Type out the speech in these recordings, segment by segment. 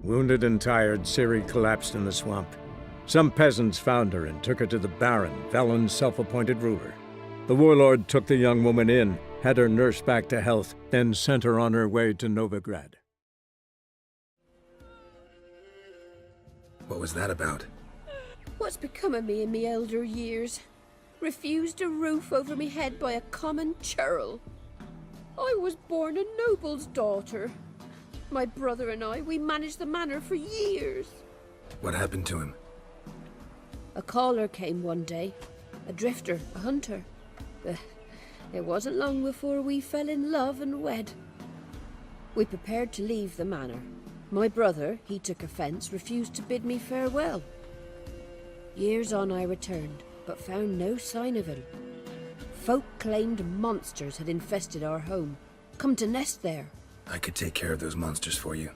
Wounded and tired, Ciri collapsed in the swamp. Some peasants found her and took her to the Baron, Velen's self-appointed ruler. The warlord took the young woman in, had her nursed back to health, then sent her on her way to Novigrad. What was that about? What's become of me in me elder years? Refused a roof over me head by a common churl. I was born a noble's daughter. My brother and I, we managed the manor for years. What happened to him? A caller came one day. A drifter, a hunter. It wasn't long before we fell in love and wed. We prepared to leave the manor. My brother, he took offence, refused to bid me farewell. Years on I returned, but found no sign of him. Folk claimed monsters had infested our home, come to nest there. I could take care of those monsters for you.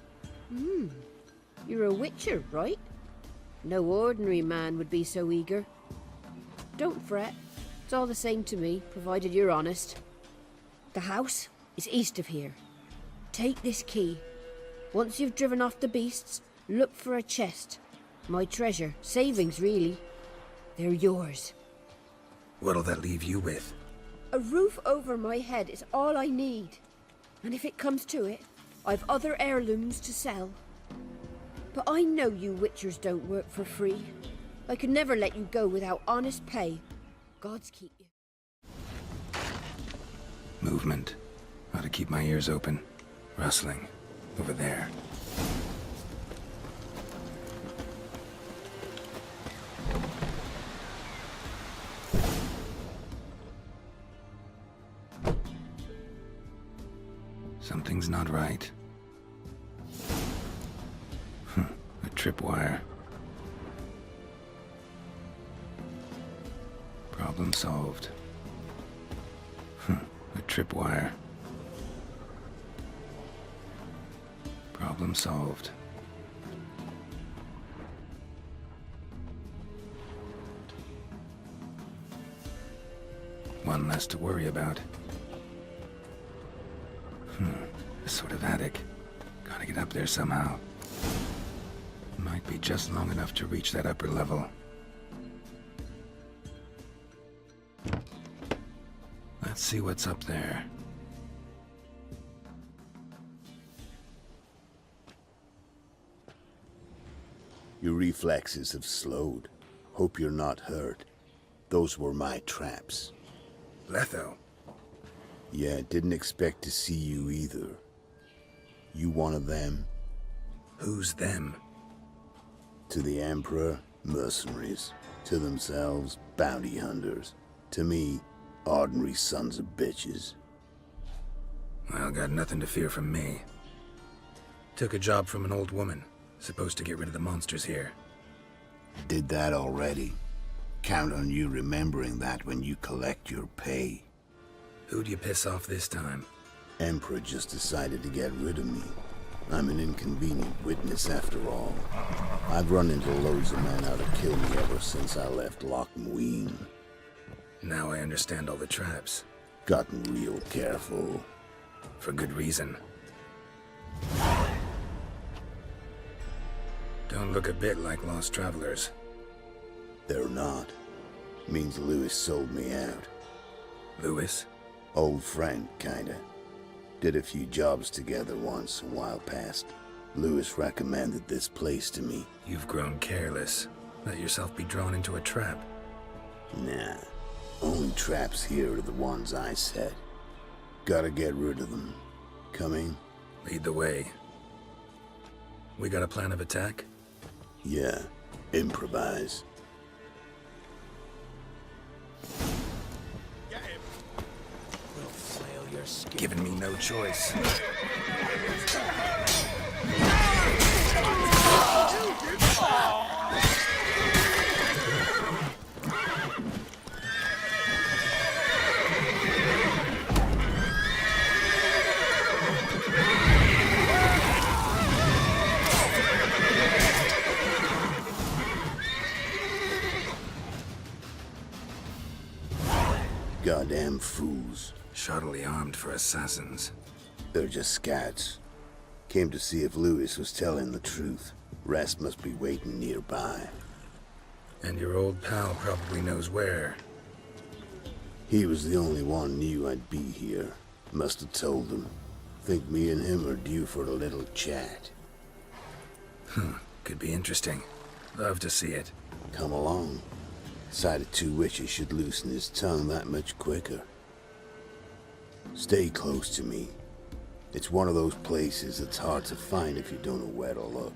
You're a witcher, right? No ordinary man would be so eager. Don't fret. It's all the same to me, provided you're honest. The house is east of here. Take this key. Once you've driven off the beasts, look for a chest. My treasure, savings really. They're yours. What'll that leave you with? A roof over my head is all I need. And if it comes to it, I've other heirlooms to sell. But I know you witchers don't work for free. I could never let you go without honest pay. Gods keep you. Movement. Ought to keep my ears open. Rustling. Over there. Something's not right. A tripwire. Problem solved. A tripwire. Problem solved. One less to worry about. A sort of attic. Gotta get up there somehow. Might be just long enough to reach that upper level. Let's see what's up there. Your reflexes have slowed. Hope you're not hurt. Those were my traps. Letho. Yeah, didn't expect to see you either. You one of them? Who's them? To the Emperor, mercenaries. To themselves, bounty hunters. To me, ordinary sons of bitches. Well, got nothing to fear from me. Took a job from an old woman. Supposed to get rid of the monsters here. Did that already. Count on you remembering that when you collect your pay. Who'd you piss off this time? Emperor just decided to get rid of me. I'm an inconvenient witness after all. I've run into loads of men out to kill me ever since I left Loch Muin. Now I understand all the traps. Gotten real careful. For good reason. Don't look a bit like lost travelers. They're not. Means Lewis sold me out. Lewis? Old friend, kinda. Did a few jobs together once, a while past. Lewis recommended this place to me. You've grown careless. Let yourself be drawn into a trap. Nah. Only traps here are the ones I set. Gotta get rid of them. Coming? Lead the way. We got a plan of attack? Yeah. Improvise. Giving me no choice. Goddamn fools. Shoddily armed for assassins. They're just scats. Came to see if Lewis was telling the truth. Rest must be waiting nearby. And your old pal probably knows where. He was the only one knew I'd be here. Must have told him. Think me and him are due for a little chat. Could be interesting. Love to see it. Come along. Sight of two witches should loosen his tongue that much quicker. Stay close to me. It's one of those places that's hard to find if you don't know where to look.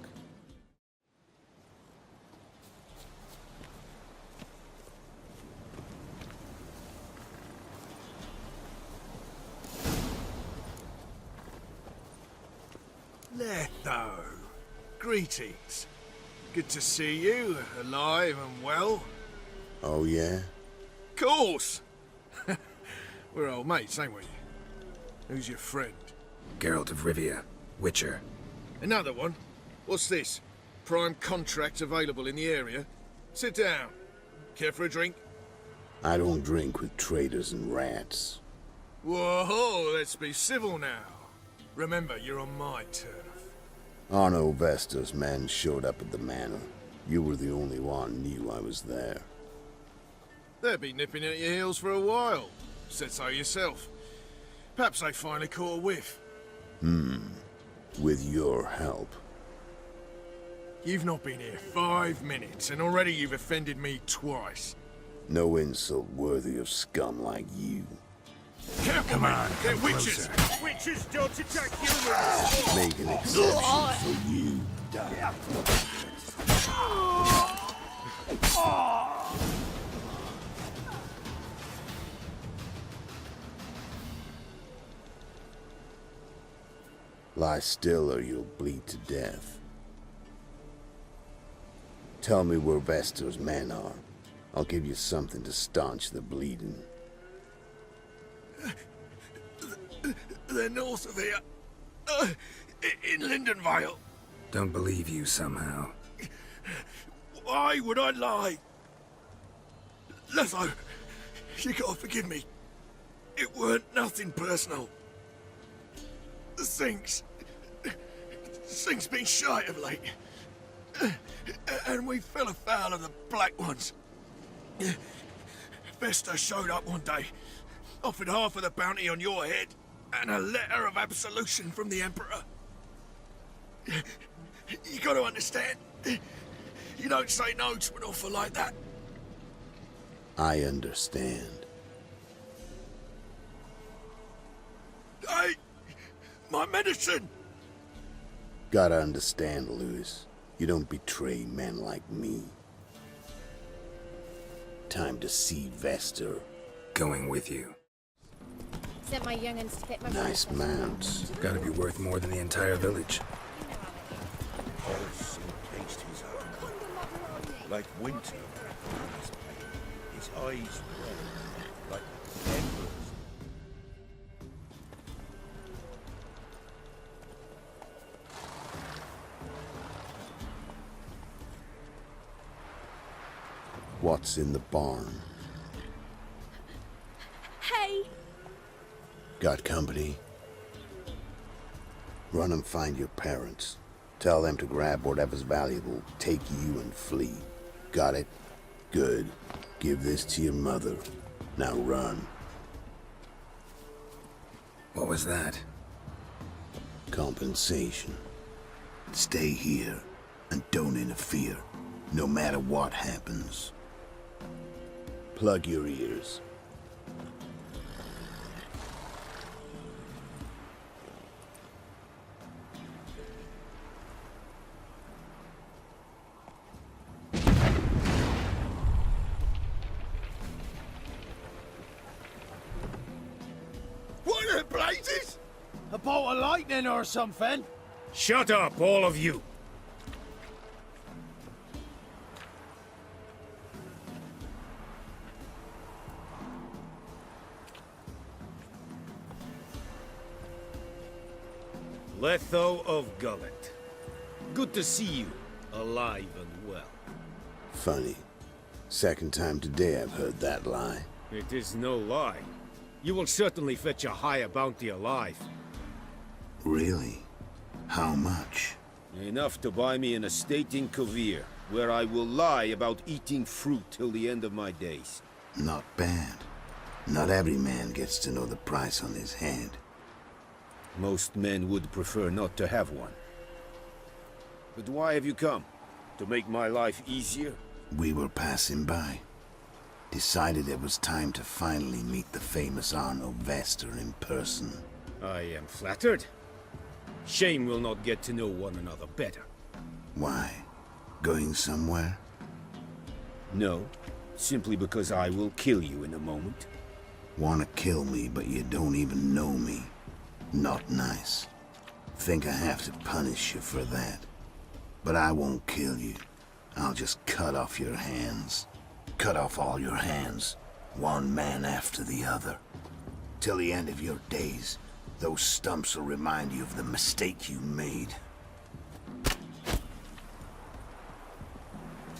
Letho, greetings. Good to see you, alive and well. Oh yeah? Course! We're old mates, ain't we? Who's your friend? Geralt of Rivia, Witcher. Another one? What's this? Prime contract available in the area? Sit down. Care for a drink? I don't drink with traitors and rats. Whoa, let's be civil now. Remember, you're on my turf. Arno Vestas' men showed up at the manor. You were the only one knew I was there. They'll be nipping at your heels for a while. Said so yourself. Perhaps they finally caught a whiff. With your help. You've not been here 5 minutes, and already you've offended me twice. No insult worthy of scum like you. Careful, Come on, they're come witches! closer. Witches don't attack humans! Make an exception for you. Lie still or you'll bleed to death. Tell me where Vestor's men are. I'll give you something to staunch the bleeding. They're north of here. In Lindenvale. Don't believe you somehow. Why would I lie? Letho, you gotta forgive me. It weren't nothing personal. Things been shy of late. And we fell afoul of the Black Ones. Vesta showed up one day, offered half of the bounty on your head, and a letter of absolution from the Emperor. You gotta understand, you don't say no to an offer like that. I understand. Hey, my medicine! Gotta understand, Lewis. You don't betray men like me. Time to see Vestor. Going with you. Sent my young'uns to get my Nice mounts. Gotta be worth more than the entire village. Pulse and taste his own. Like winter, his eyes red, like embers. What's in the barn? Hey! Got company? Run and find your parents. Tell them to grab whatever's valuable, take you and flee. Got it? Good. Give this to your mother. Now run. What was that? Compensation. Stay here and don't interfere, no matter what happens. Plug your ears. What the blazes? A bolt of lightning or something? Shut up, all of you! Letho of Gullet. Good to see you, alive and well. Funny. Second time today I've heard that lie. It is no lie. You will certainly fetch a higher bounty alive. Really? How much? Enough to buy me an estate in Kovir, where I will lie about eating fruit till the end of my days. Not bad. Not every man gets to know the price on his head. Most men would prefer not to have one. But why have you come? To make my life easier? We were passing by. Decided it was time to finally meet the famous Arno Vester in person. I am flattered. Shame we'll not get to know one another better. Why? Going somewhere? No, simply because I will kill you in a moment. Wanna kill me, but you don't even know me. Not nice. Think I have to punish you for that. But I won't kill you. I'll just cut off your hands. Cut off all your hands, one man after the other. Till the end of your days, those stumps will remind you of the mistake you made.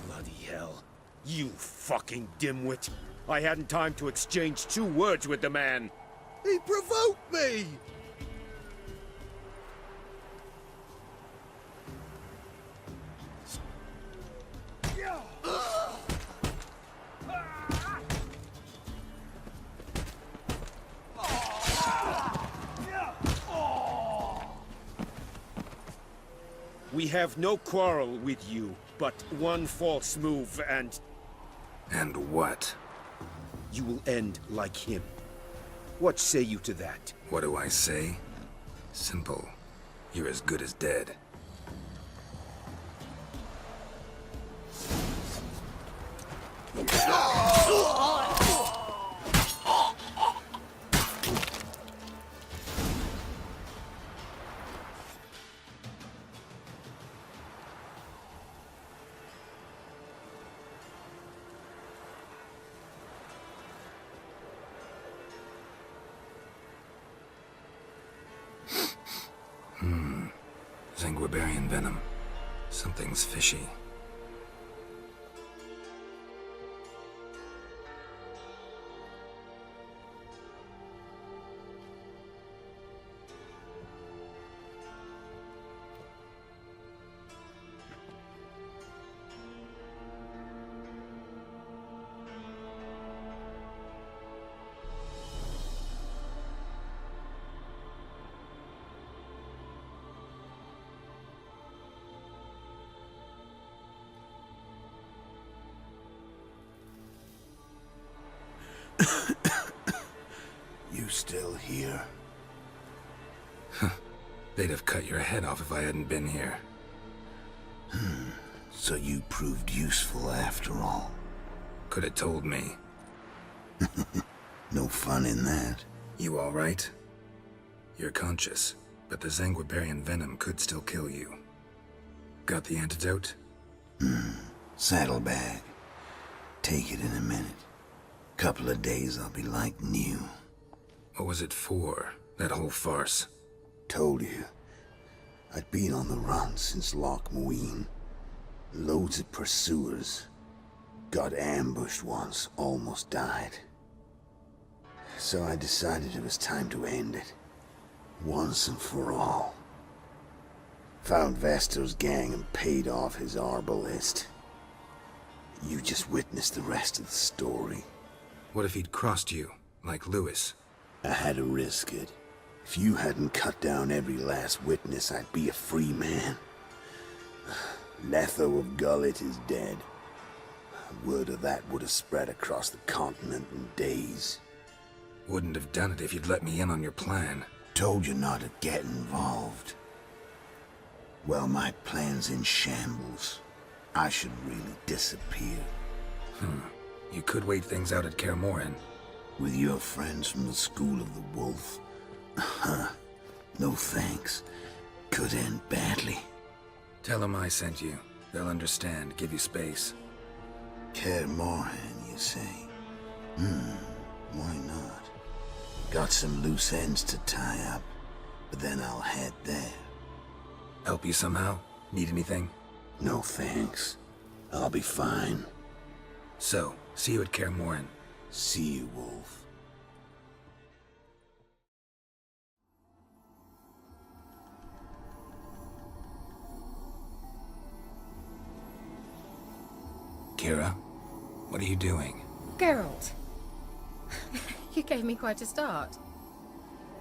Bloody hell. You fucking dimwit. I hadn't time to exchange 2 words with the man. He provoked me! We have no quarrel with you, but one false move and... And what? you will end like him. What say you to that? What do I say? Simple. You're as good as dead. Zanguibarian venom. Something's fishy. You still here? They'd have cut your head off if I hadn't been here. So you proved useful after all. Could have told me. No fun in that. You all right? You're conscious, but the Zanguibarian venom could still kill you. Got the antidote? Saddlebag. Take it in a minute. Couple of days I'll be like new. What was it for, that whole farce? Told you. I'd been on the run since Loch Muin. Loads of pursuers. Got ambushed once, almost died. So I decided it was time to end it. Once and for all. Found Vester's gang and paid off his arbalist. You just witnessed the rest of the story. What if he'd crossed you, like Lewis? I had to risk it. If you hadn't cut down every last witness, I'd be a free man. Letho of Gullet is dead. Word of that would have spread across the continent in days. Wouldn't have done it if you'd let me in on your plan. Told you not to get involved. Well, my plan's in shambles. I should really disappear. You could wait things out at Kaer Morhen. With your friends from the School of the Wolf? No thanks. Could end badly. Tell them I sent you. They'll understand, give you space. Kaer Morhen, you say? Why not? Got some loose ends to tie up, but then I'll head there. Help you somehow? Need anything? No thanks. I'll be fine. So, see you at Kaer Morhen. See you, Wolf. Kira, what are you doing? Geralt. You gave me quite a start.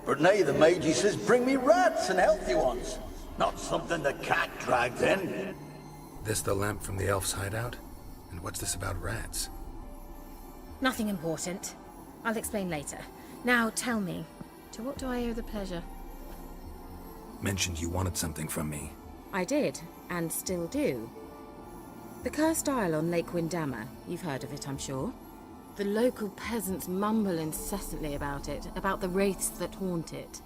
But now the mage says bring me rats and healthy ones. Not something the cat dragged in. This the lamp from the elf's hideout? And what's this about rats? Nothing important. I'll explain later. Now tell me, to what do I owe the pleasure? Mentioned you wanted something from me. I did, and still do. The cursed isle on Lake Windammer. You've heard of it, I'm sure. The local peasants mumble incessantly about it, about the wraiths that haunt it.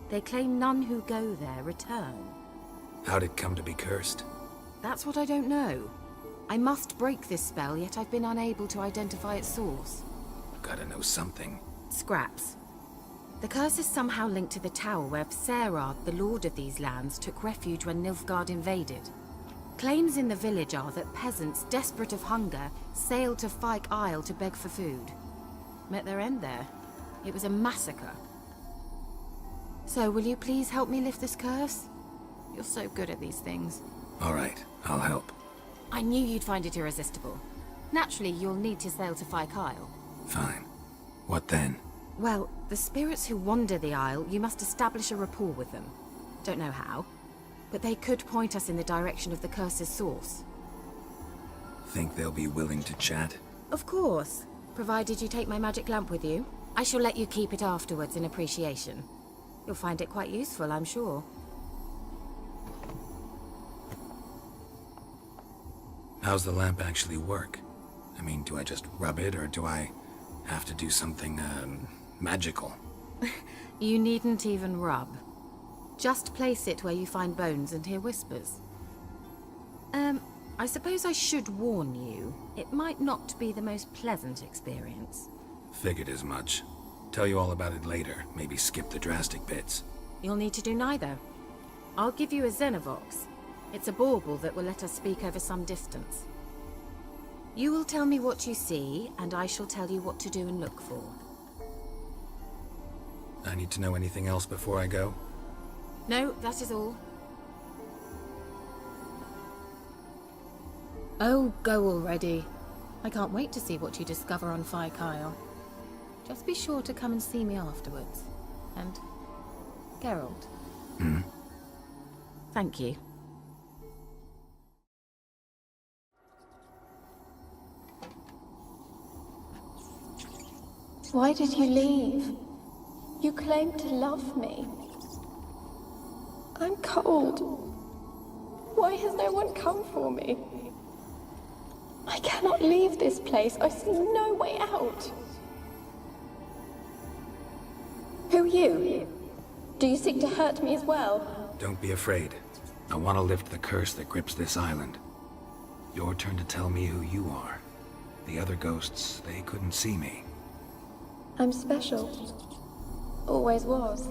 They claim none who go there return. How'd it come to be cursed? That's what I don't know. I must break this spell, yet I've been unable to identify its source. Gotta know something. Scraps. The curse is somehow linked to the tower where Serad, the lord of these lands, took refuge when Nilfgaard invaded. Claims in the village are that peasants, desperate of hunger, sailed to Fyke Isle to beg for food. Met their end there. It was a massacre. So, will you please help me lift this curse? You're so good at these things. All right, I'll help. I knew you'd find it irresistible. Naturally, you'll need to sail to Fyke Isle. Fine. What then? Well, the spirits who wander the isle, you must establish a rapport with them. Don't know how, but they could point us in the direction of the curse's source. Think they'll be willing to chat? Of course, provided you take my magic lamp with you. I shall let you keep it afterwards in appreciation. You'll find it quite useful, I'm sure. How's the lamp actually work? I mean, do I just rub it, or do I have to do something, magical? You needn't even rub. Just place it where you find bones and hear whispers. I suppose I should warn you, it might not be the most pleasant experience. Figured as much. Tell you all about it later, maybe skip the drastic bits. You'll need to do neither. I'll give you a Xenovox. It's a bauble that will let us speak over some distance. You will tell me what you see, and I shall tell you what to do and look for. I need to know anything else before I go? No, that is all. Oh, go already. I can't wait to see what you discover on Fyke Isle. Just be sure to come and see me afterwards. And Geralt. Thank you. Why did you leave? You claimed to love me. I'm cold. Why has no one come for me? I cannot leave this place. I see no way out. Who are you? Do you seek to hurt me as well? Don't be afraid. I want to lift the curse that grips this island. Your turn to tell me who you are. The other ghosts, they couldn't see me. I'm special. Always was.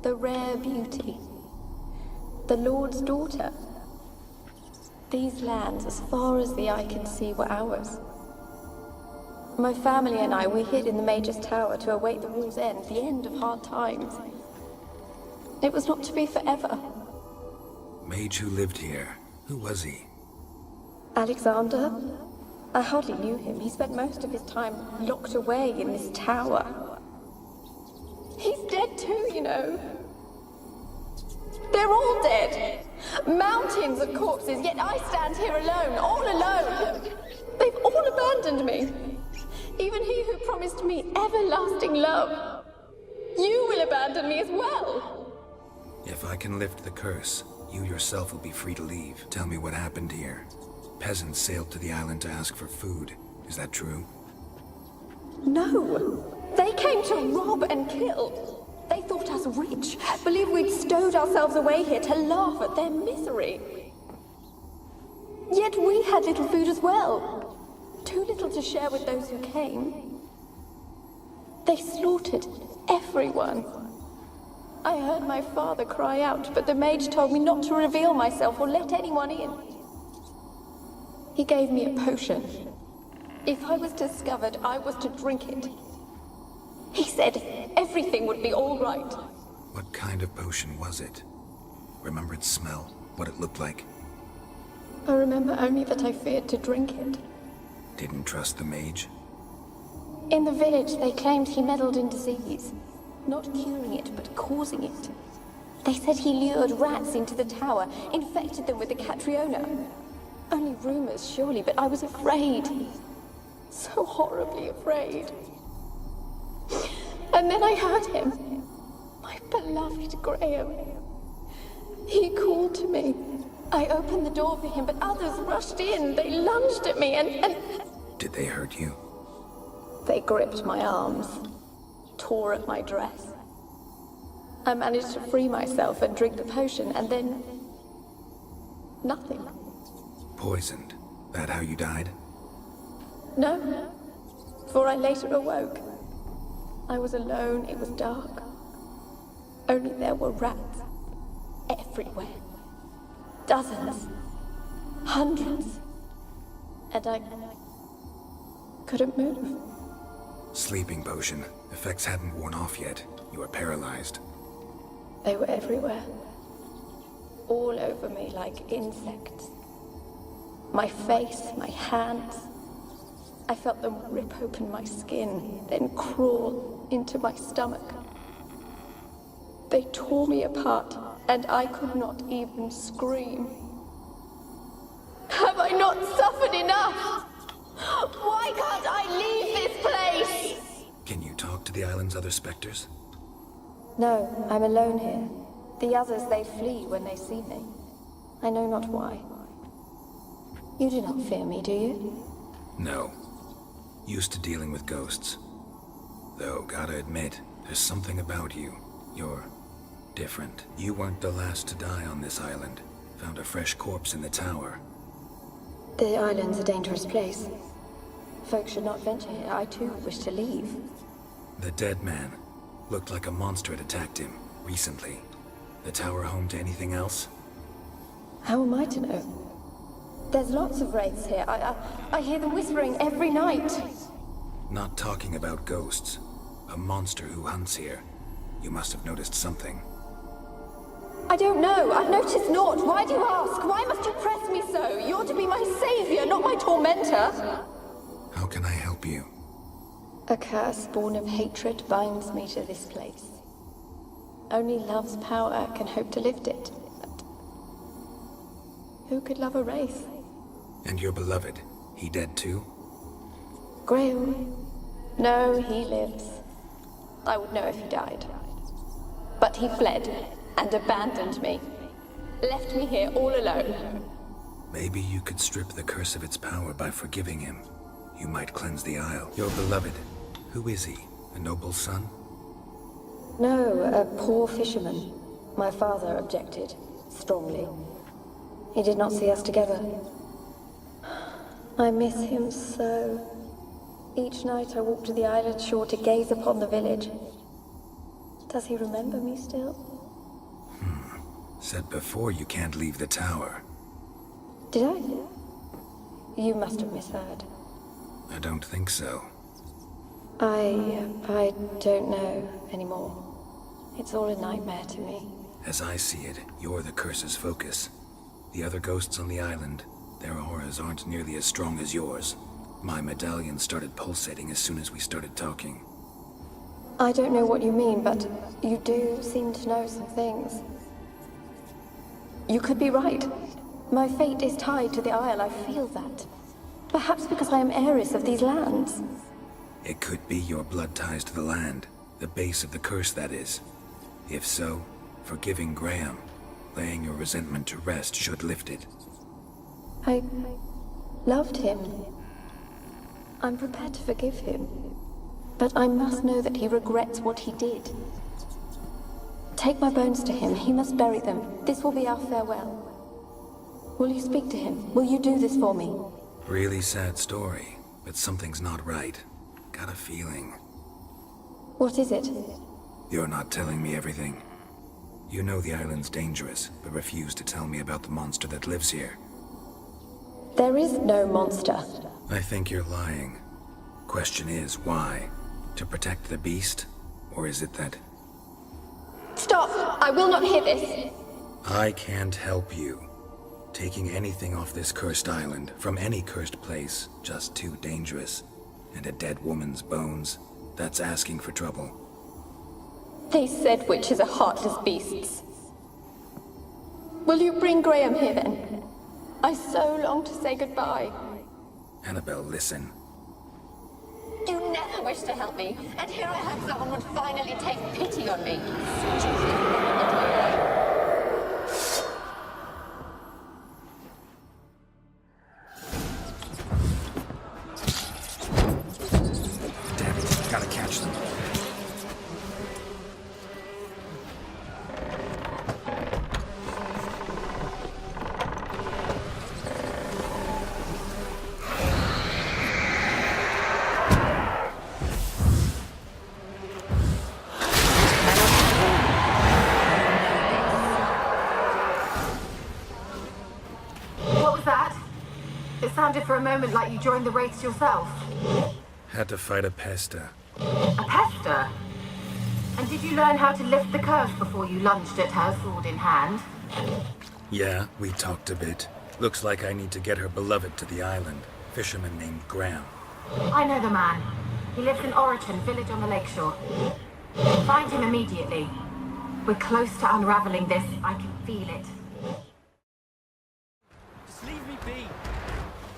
The rare beauty. The Lord's daughter. These lands, as far as the eye can see, were ours. My family and I, we hid in the Mage's Tower to await the war's end, the end of hard times. It was not to be forever. Mage who lived here. Who was he? Alexander? I hardly knew him. He spent most of his time locked away in this tower. He's dead too, you know. They're all dead. Mountains of corpses, yet I stand here alone, all alone. They've all abandoned me. Even he who promised me everlasting love. You will abandon me as well. If I can lift the curse, you yourself will be free to leave. Tell me what happened here. Peasants sailed to the island to ask for food. Is that true? No. They came to rob and kill. They thought us rich, believed we'd stowed ourselves away here to laugh at their misery. Yet we had little food as well. Too little to share with those who came. They slaughtered everyone. I heard my father cry out, but the mage told me not to reveal myself or let anyone in. He gave me a potion. If I was discovered, I was to drink it. He said everything would be all right. What kind of potion was it? Remember its smell? What it looked like? I remember only that I feared to drink it. Didn't trust the mage? In the village, they claimed he meddled in disease. Not curing it, but causing it. They said he lured rats into the tower, infected them with the Catriona. Only rumors, surely, but I was afraid. So horribly afraid. And then I heard him. My beloved Graham. He called to me. I opened the door for him, but others rushed in. They lunged at me and... Did they hurt you? They gripped my arms, tore at my dress. I managed to free myself and drink the potion, and then... nothing. Poisoned? That how you died? No, for I later awoke. I was alone, it was dark. Only there were rats. Everywhere. Dozens. Hundreds. And I couldn't move. Sleeping potion. Effects hadn't worn off yet. You were paralyzed. They were everywhere. All over me like insects. My face, my hands. I felt them rip open my skin, then crawl into my stomach. They tore me apart, and I could not even scream. Have I not suffered enough? Why can't I leave this place? Can you talk to the island's other specters? No, I'm alone here. The others, they flee when they see me. I know not why. You do not fear me, do you? No. Used to dealing with ghosts. Though, gotta admit, there's something about you. You're different. You weren't the last to die on this island. Found a fresh corpse in the tower. The island's a dangerous place. Folks should not venture here. I too wish to leave. The dead man. Looked like a monster had attacked him, recently. The tower home to anything else? How am I to know? There's lots of wraiths here. I hear them whispering every night. Not talking about ghosts. A monster who hunts here. You must have noticed something. I don't know. I've noticed naught. Why do you ask? Why must you press me so? You're to be my savior, not my tormentor. How can I help you? A curse born of hatred binds me to this place. Only love's power can hope to lift it. But who could love a wraith? And your beloved, he dead too? Graham? No, he lives. I would know if he died. But he fled and abandoned me. Left me here all alone. Maybe you could strip the curse of its power by forgiving him. You might cleanse the isle. Your beloved, who is he? A noble son? No, a poor fisherman. My father objected, strongly. He did not see us together. I miss him so. Each night I walk to the island shore to gaze upon the village. Does he remember me still? Said before you can't leave the tower. Did I? You must have misheard. I don't think so. I don't know anymore. It's all a nightmare to me. As I see it, you're the curse's focus. The other ghosts on the island, their auras aren't nearly as strong as yours. My medallion started pulsating as soon as we started talking. I don't know what you mean, but you do seem to know some things. You could be right. My fate is tied to the Isle, I feel that. Perhaps because I am heiress of these lands. It could be your blood ties to the land. The base of the curse, that is. If so, forgiving Graham, laying your resentment to rest should lift it. I loved him. I'm prepared to forgive him. But I must know that he regrets what he did. Take my bones to him. He must bury them. This will be our farewell. Will you speak to him? Will you do this for me? Really sad story, but something's not right. Got a feeling. What is it? You're not telling me everything. You know the island's dangerous, but refuse to tell me about the monster that lives here. There is no monster. I think you're lying. Question is, why? To protect the beast? Or is it that... Stop! I will not hear this! I can't help you. Taking anything off this cursed island, from any cursed place, just too dangerous. And a dead woman's bones, that's asking for trouble. They said witches are heartless beasts. Will you bring Graham here then? I so long to say goodbye. Annabelle, listen. You never wished to help me, and here I had someone would finally take pity on me. Damn it, gotta catch them. Sounded for a moment like you joined the wraiths yourself. Had to fight a pester. A pester? And did you learn how to lift the curse before you lunged at her, sword in hand? Yeah, we talked a bit. Looks like I need to get her beloved to the island. Fisherman named Graham. I know the man. He lives in Oriton, village on the lakeshore. Find him immediately. We're close to unraveling this. I can feel it. Just leave me be.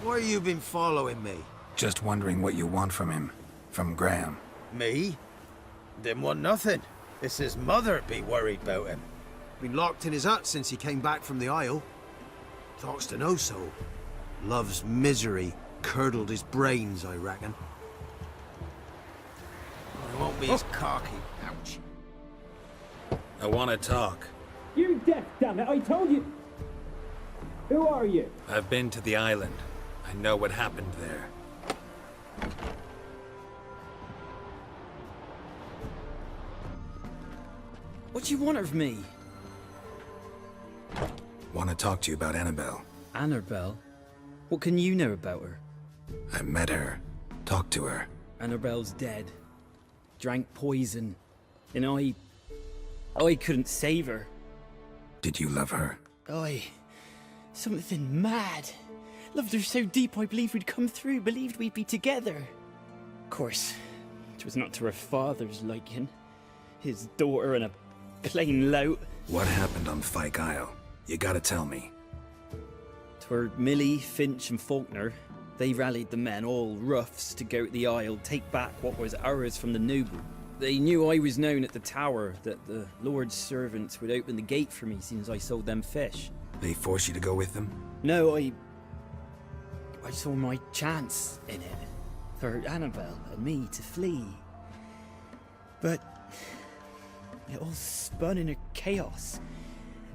Why you been following me? Just wondering what you want from him. From Graham. Me? Didn't want nothing. It's his mother be worried about him. Been locked in his hut since he came back from the Isle. Talks to no soul. Love's misery curdled his brains, I reckon. I won't be as cocky. Ouch. I want to talk. You deaf, damn it! I told you. Who are you? I've been to the island. I know what happened there. What do you want of me? Want to talk to you about Annabelle. Annabelle? What can you know about her? I met her. Talked to her. Annabelle's dead. Drank poison. And I couldn't save her. Did you love her? Something mad. Loved her so deep I believed we'd come through, believed we'd be together. Of course, it was not to her father's liking. His daughter and a plain lout. What happened on Fyke Isle? You gotta tell me. 'Twere Millie, Finch and Faulkner. They rallied the men, all roughs, to go to the Isle, take back what was ours from the noble. They knew I was known at the tower, that the Lord's servants would open the gate for me since I sold them fish. They force you to go with them? No, I saw my chance in it. For Annabelle and me to flee. But it all spun in a chaos.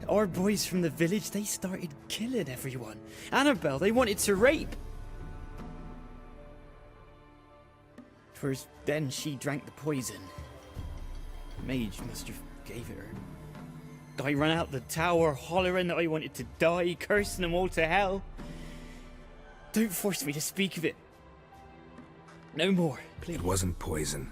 Our boys from the village, they started killing everyone. Annabelle, they wanted to rape. 'Twas then she drank the poison. Mage must have gave it her. I ran out the tower hollering that I wanted to die, cursing them all to hell. Don't force me to speak of it. No more, please. It wasn't poison.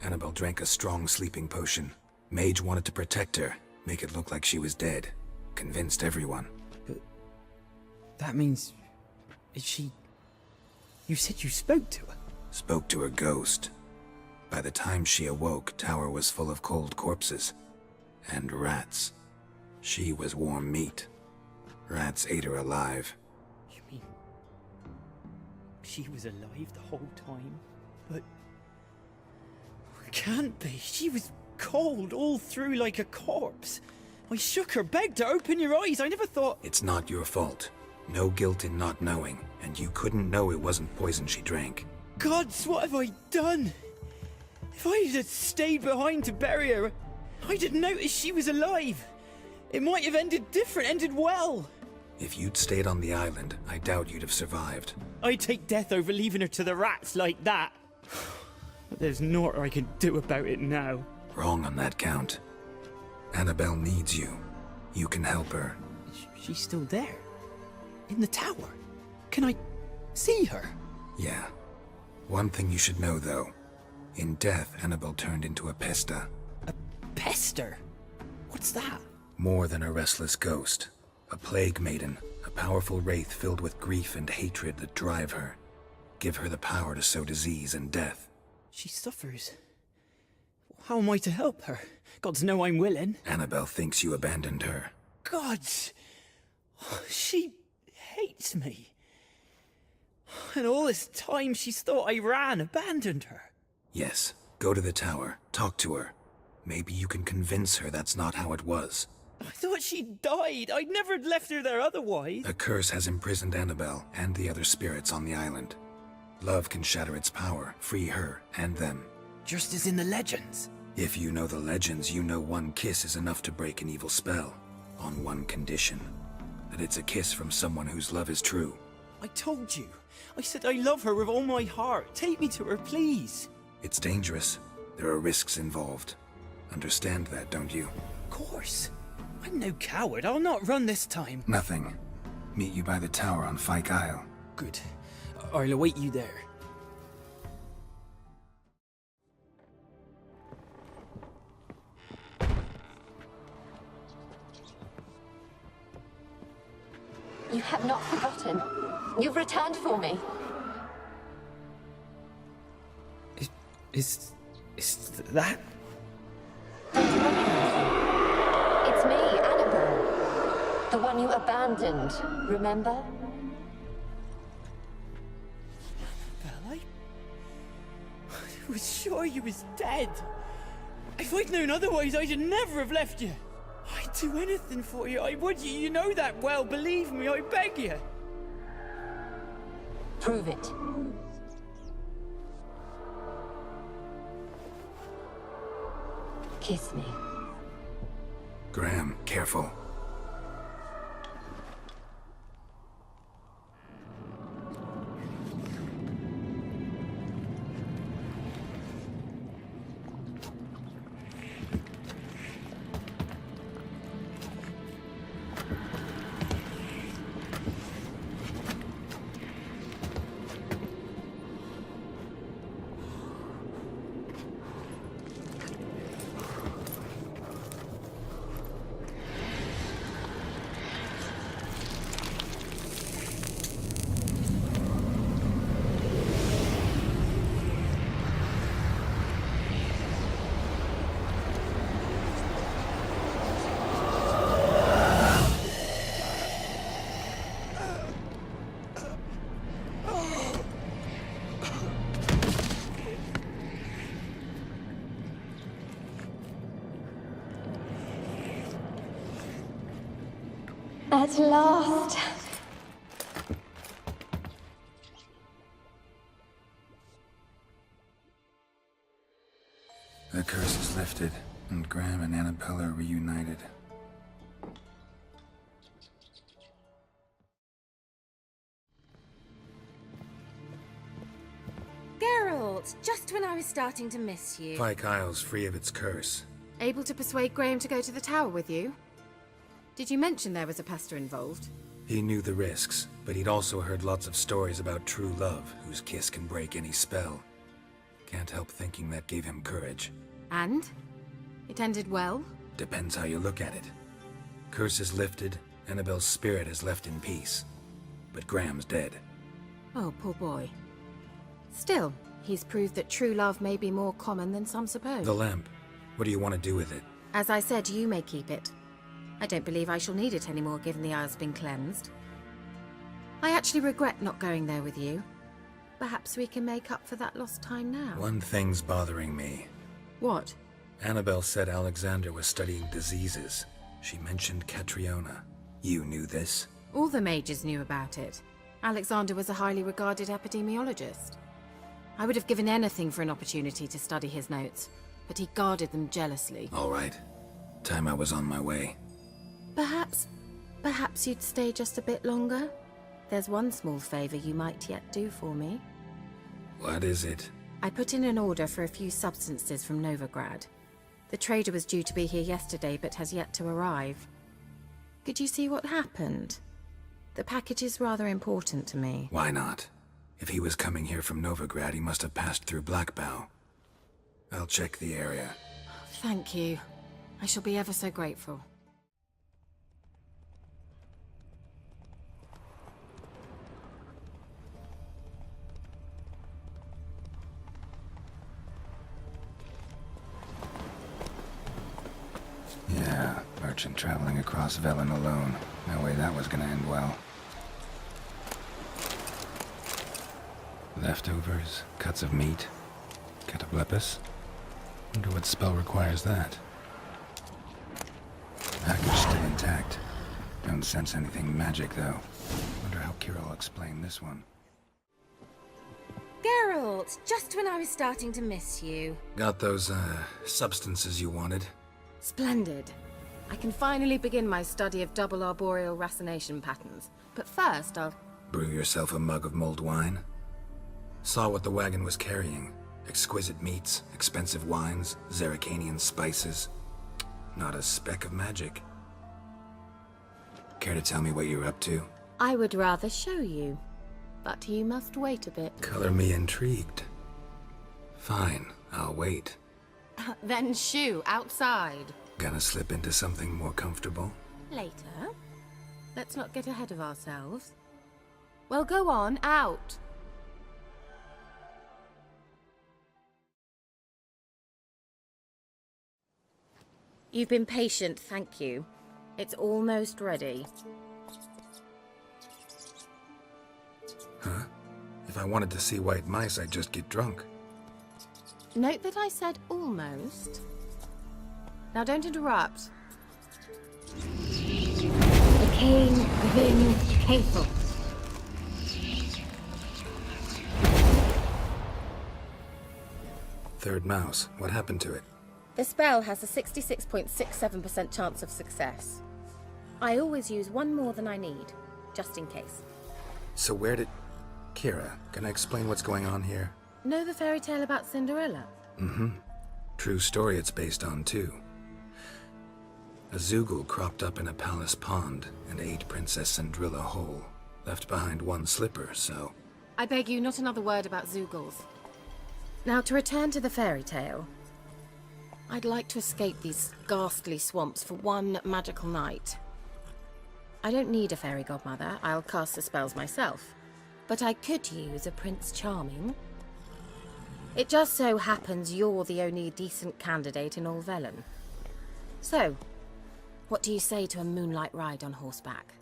Annabelle drank a strong sleeping potion. Mage wanted to protect her, make it look like she was dead. Convinced everyone. But that means... is she... You said you spoke to her? Spoke to her ghost. By the time she awoke, tower was full of cold corpses. And rats. She was warm meat. Rats ate her alive. You mean... she was alive the whole time? But... it can't be. She was cold all through like a corpse. I shook her, begged her, open your eyes. I never thought... It's not your fault. No guilt in not knowing, and you couldn't know it wasn't poison she drank. Gods, what have I done? If I had stayed behind to bury her, I didn't notice she was alive. It might have ended different, ended well. If you'd stayed on the island, I doubt you'd have survived. I'd take death over leaving her to the rats like that. But there's naught I can do about it now. Wrong on that count. Annabelle needs you. You can help her. She's still there? In the tower? Can I see her? Yeah. One thing you should know, though. In death, Annabelle turned into a pesta. A pester? What's that? More than a restless ghost. A plague maiden. A powerful wraith filled with grief and hatred that drive her. Give her the power to sow disease and death. She suffers. How am I to help her? Gods know I'm willing. Annabelle thinks you abandoned her. Gods! She hates me. And all this time she's thought I abandoned her. Yes, go to the tower, talk to her. Maybe you can convince her that's not how it was. I thought she died. I'd never left her there otherwise. A curse has imprisoned Annabelle and the other spirits on the island. Love can shatter its power, free her and them. Just as in the legends. If you know the legends, you know one kiss is enough to break an evil spell. On one condition. That it's a kiss from someone whose love is true. I told you. I said I love her with all my heart. Take me to her, please. It's dangerous. There are risks involved. Understand that, don't you? Of course. I'm no coward. I'll not run this time. Nothing. Meet you by the tower on Fyke Isle. Good. I'll await you there. You have not forgotten. You've returned for me. Is that? Don't you recognize me? It's me, Annabelle. The one you abandoned, remember? Well, I was sure you was dead. If I'd known otherwise, I'd never have left you. I'd do anything for you. I would. You know that well. Believe me, I beg you. Prove it. Kiss me. Graham, careful. At last. The curse is lifted, and Graham and Annabelle are reunited. Geralt, just when I was starting to miss you. Fyke Isle's free of its curse. Able to persuade Graham to go to the tower with you? Did you mention there was a pester involved? He knew the risks, but he'd also heard lots of stories about true love, whose kiss can break any spell. Can't help thinking that gave him courage. And? It ended well? Depends how you look at it. Curse is lifted, Annabelle's spirit is left in peace. But Graham's dead. Oh, poor boy. Still, he's proved that true love may be more common than some suppose. The lamp. What do you want to do with it? As I said, you may keep it. I don't believe I shall need it anymore, given the Isle's been cleansed. I actually regret not going there with you. Perhaps we can make up for that lost time now. One thing's bothering me. What? Annabelle said Alexander was studying diseases. She mentioned Catriona. You knew this? All the mages knew about it. Alexander was a highly regarded epidemiologist. I would have given anything for an opportunity to study his notes, but he guarded them jealously. All right. Time I was on my way. Perhaps you'd stay just a bit longer? There's one small favor you might yet do for me. What is it? I put in an order for a few substances from Novigrad. The trader was due to be here yesterday, but has yet to arrive. Could you see what happened? The package is rather important to me. Why not? If he was coming here from Novigrad, he must have passed through Blackbough. I'll check the area. Thank you. I shall be ever so grateful. imagine traveling across Velen alone. No way that was gonna end well. Leftovers, cuts of meat, cataplepis. Wonder what spell requires that. Package still intact. Don't sense anything magic, though. Wonder how Kira will explain this one. Geralt, just when I was starting to miss you. Got those, substances you wanted? Splendid. I can finally begin my study of double arboreal racination patterns. But first, I'll... Brew yourself a mug of mulled wine? Saw what the wagon was carrying. Exquisite meats, expensive wines, Zerrikanian spices. Not a speck of magic. Care to tell me what you're up to? I would rather show you. But you must wait a bit. Color me intrigued. Fine, I'll wait. Then shoo, outside. Gonna slip into something more comfortable? Later. Let's not get ahead of ourselves. Well, go on, out. You've been patient, thank you. It's almost ready. Huh? If I wanted to see white mice, I'd just get drunk. Note that I said almost. Now don't interrupt. The king within Cathel. Third mouse. What happened to it? The spell has a 66.67% chance of success. I always use one more than I need, just in case. So where did... Kira, can I explain what's going on here? Know the fairy tale about Cinderella? Mm-hmm. True story it's based on, too. A Zoogle cropped up in a palace pond and ate Princess Cindrilla whole. Left behind one slipper, so... I beg you, not another word about Zoogles. Now, to return to the fairy tale. I'd like to escape these ghastly swamps for one magical night. I don't need a fairy godmother, I'll cast the spells myself. But I could use a Prince Charming. It just so happens you're the only decent candidate in all Velen. So, what do you say to a moonlight ride on horseback?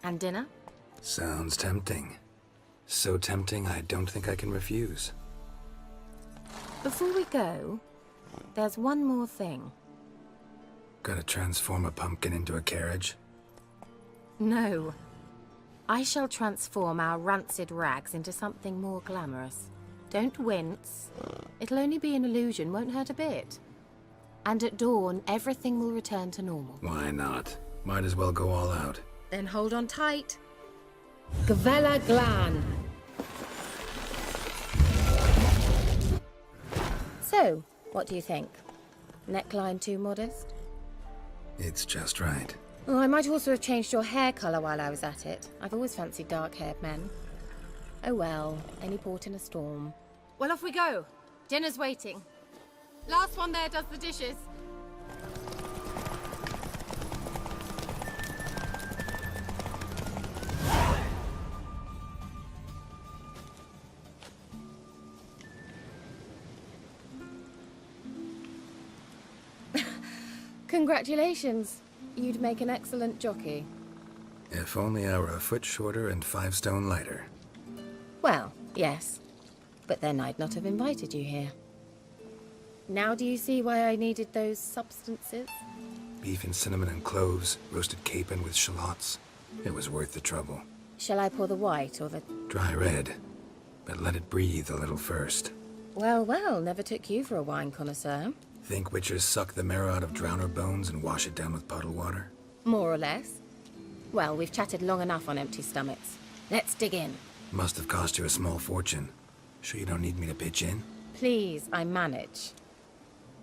And dinner? Sounds tempting. So tempting I don't think I can refuse. Before we go, there's one more thing. Gotta transform a pumpkin into a carriage? No. I shall transform our rancid rags into something more glamorous. Don't wince. It'll only be an illusion, won't hurt a bit. And at dawn, everything will return to normal. Why not? Might as well go all out. Then hold on tight. Gavella Glan. So, what do you think? Neckline too modest? It's just right. Well, I might also have changed your hair colour while I was at it. I've always fancied dark-haired men. Oh well, any port in a storm. Well, off we go. Dinner's waiting. Last one there does the dishes. Congratulations. You'd make an excellent jockey. If only I were a foot shorter and 5 stone lighter. Well, yes. But then I'd not have invited you here. Now do you see why I needed those substances? Beef and cinnamon and cloves, roasted capon with shallots. It was worth the trouble. Shall I pour the white or the... Dry red, but let it breathe a little first. Well, well, never took you for a wine connoisseur. Think witchers suck the marrow out of drowner bones and wash it down with puddle water? More or less. Well, we've chatted long enough on empty stomachs. Let's dig in. Must have cost you a small fortune. Sure you don't need me to pitch in? Please, I manage.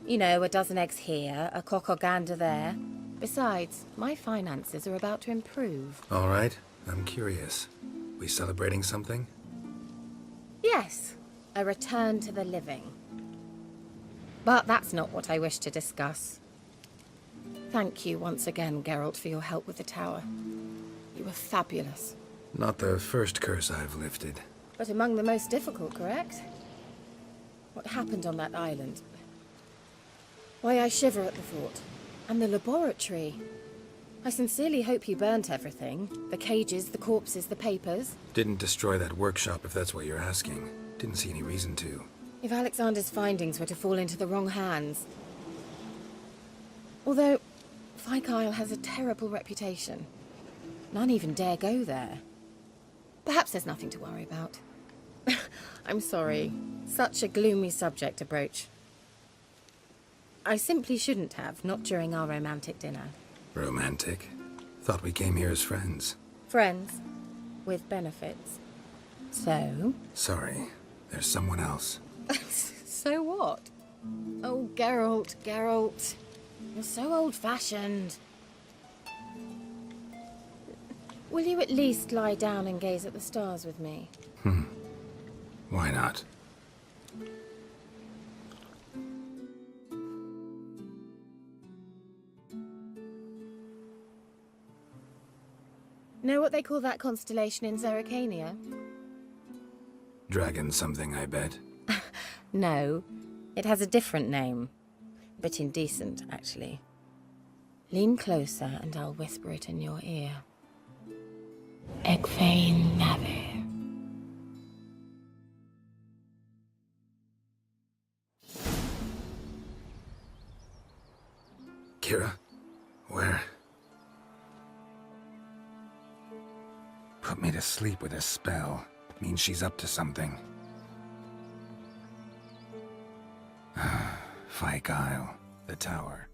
You know, a dozen eggs here, a cock or gander there. Besides, my finances are about to improve. All right, I'm curious. We celebrating something? Yes, a return to the living. But that's not what I wish to discuss. Thank you once again, Geralt, for your help with the tower. You were fabulous. Not the first curse I've lifted. But among the most difficult, correct? What happened on that island? Why, I shiver at the thought. And the laboratory. I sincerely hope you burnt everything. The cages, the corpses, the papers. Didn't destroy that workshop, if that's what you're asking. Didn't see any reason to. If Alexander's findings were to fall into the wrong hands... Although, Fyke Isle has a terrible reputation. None even dare go there. Perhaps there's nothing to worry about. I'm sorry. Such a gloomy subject to broach. I simply shouldn't have, not during our romantic dinner. Romantic? Thought we came here as friends. Friends. With benefits. So? Sorry. There's someone else. So what? Oh, Geralt, Geralt. You're so old-fashioned. Will you at least lie down and gaze at the stars with me? Why not? Know what they call that constellation in Zerrikania? Dragon something, I bet. No, it has a different name. Bit indecent, actually. Lean closer and I'll whisper it in your ear. Inhabitants. Kira? Where? Put me to sleep with a spell. Means she's up to something. Fyke Isle, the tower.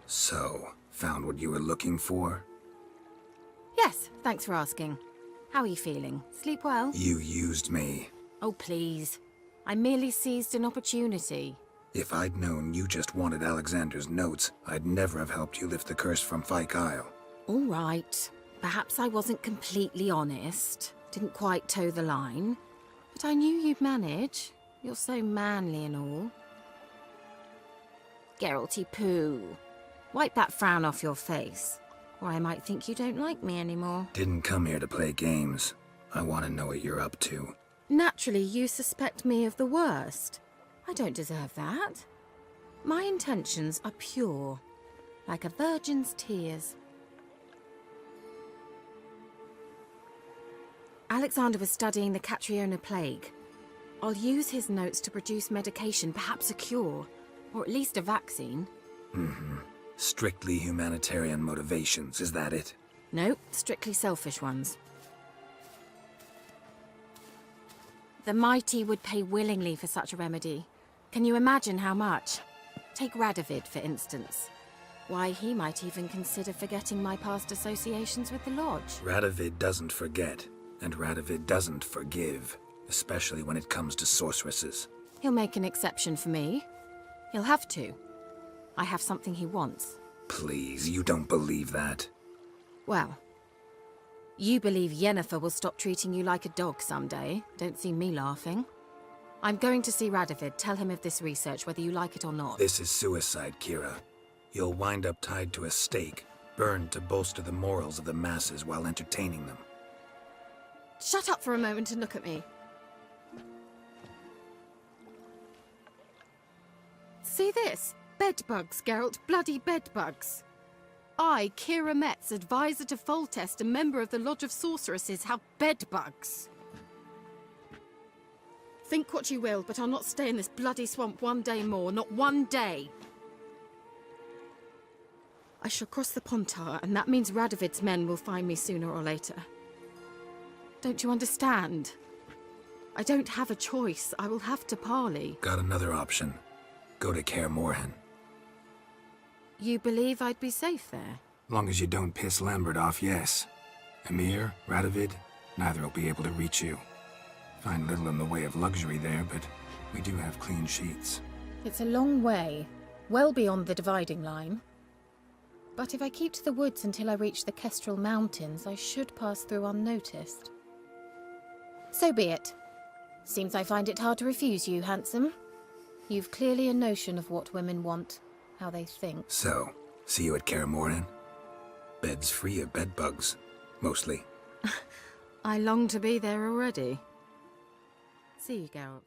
So, found what you were looking for? Yes, thanks for asking. How are you feeling? Sleep well? You used me. Oh, please. I merely seized an opportunity. If I'd known you just wanted Alexander's notes, I'd never have helped you lift the curse from Fyke Isle. All right. Perhaps I wasn't completely honest. Didn't quite toe the line. But I knew you'd manage. You're so manly and all. Geralty poo. Wipe that frown off your face, or I might think you don't like me anymore. Didn't come here to play games. I want to know what you're up to. Naturally, you suspect me of the worst. I don't deserve that. My intentions are pure, like a virgin's tears. Alexander was studying the Catriona plague. I'll use his notes to produce medication, perhaps a cure, or at least a vaccine. Strictly humanitarian motivations, is that it? No, strictly selfish ones. The mighty would pay willingly for such a remedy. Can you imagine how much? Take Radovid, for instance. Why, he might even consider forgetting my past associations with the Lodge. Radovid doesn't forget, and Radovid doesn't forgive, especially when it comes to sorceresses. He'll make an exception for me. He'll have to. I have something he wants. Please, you don't believe that. Well, you believe Yennefer will stop treating you like a dog someday. Don't see me laughing. I'm going to see Radovid, tell him of this research, whether you like it or not. This is suicide, Kira. You'll wind up tied to a stake, burned to bolster the morals of the masses while entertaining them. Shut up for a moment and look at me. See this? Bedbugs, Geralt. Bloody bedbugs. I, Kira Metz, advisor to Foltest, a member of the Lodge of Sorceresses, have bedbugs. Think what you will, but I'll not stay in this bloody swamp one day more. Not one day. I shall cross the Pontar, and that means Radovid's men will find me sooner or later. Don't you understand? I don't have a choice. I will have to parley. Got another option. Go to Kaer Morhen. You believe I'd be safe there? Long as you don't piss Lambert off, yes. Emir, Radovid, neither will be able to reach you. Find little in the way of luxury there, but we do have clean sheets. It's a long way, well beyond the dividing line. But if I keep to the woods until I reach the Kestrel Mountains, I should pass through unnoticed. So be it. Seems I find it hard to refuse you, handsome. You've clearly a notion of what women want, how they think. So, see you at Kaer Morhen? Beds free of bedbugs, mostly. I long to be there already. See you, Geralt.